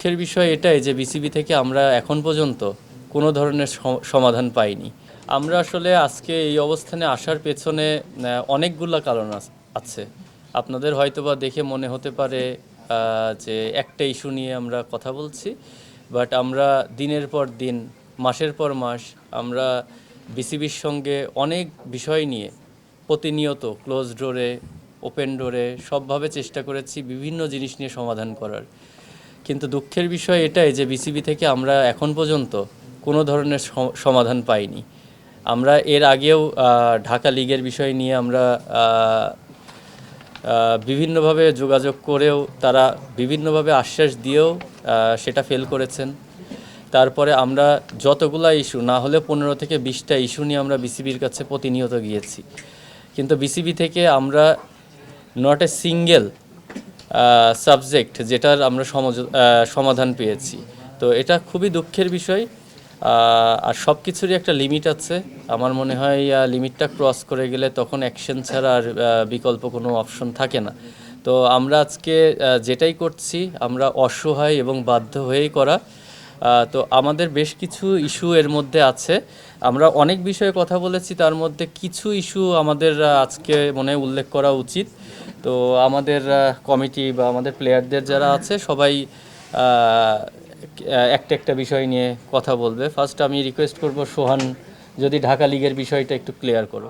দুঃখের বিষয় এটাই যে বিসিবি থেকে আমরা এখন পর্যন্ত কোনো ধরনের সমাধান পাইনি। আমরা আসলে আজকে এই অবস্থানে আসার পেছনে অনেকগুলা কারণ আছে। আপনাদের হয়তোবা দেখে মনে হতে পারে যে একটা ইস্যু নিয়ে আমরা কথা বলছি, বাট আমরা দিনের পর দিন, মাসের পর মাস আমরা বিসিবির সঙ্গে অনেক বিষয় নিয়ে প্রতিনিয়ত ক্লোজ ডোরে, ওপেন ডোরে সবভাবে চেষ্টা করেছি বিভিন্ন জিনিস নিয়ে সমাধান করার। কিন্তু দুঃখের বিষয় এটাই যে বিসিবি থেকে আমরা এখন পর্যন্ত কোনো ধরনের সমাধান পাইনি। আমরা এর আগেও ঢাকা লিগের বিষয় নিয়ে আমরা বিভিন্নভাবে যোগাযোগ করেও তারা বিভিন্নভাবে আশ্বাস দিয়েও সেটা ফেল করেছেন। তারপরে আমরা যতগুলা ইস্যু না হলে 15 থেকে 20টা ইস্যু নিয়ে আমরা বিসিবির কাছে প্রতিনিয়ত গিয়েছি, কিন্তু বিসিবি থেকে আমরা নট এ সিঙ্গেল সাবজেক্ট যেটার আমরা সমাধান পেয়েছি। তো এটা খুবই দুঃখের বিষয়। আর সব কিছুরই একটা লিমিট আছে। আমার মনে হয় লিমিটটা ক্রস করে গেলে তখন অ্যাকশন ছাড়া আর বিকল্প কোনো অপশন থাকে না। তো আমরা আজকে যেটাই করছি আমরা অসহায় এবং বাধ্য হয়েই করা। তো আমাদের বেশ কিছু ইস্যু এর মধ্যে আছে। আমরা অনেক বিষয়ে কথা বলেছি, তার মধ্যে কিছু ইস্যু আমাদের আজকে মনে উল্লেখ করা উচিত। তো আমাদের কমিটি বা আমাদের প্লেয়ারদের যারা আছে সবাই একটা একটা বিষয় নিয়ে কথা বলবে। ফার্স্ট আমি রিকোয়েস্ট করব সোহান, যদি ঢাকা লিগের বিষয়টা একটু ক্লিয়ার করো।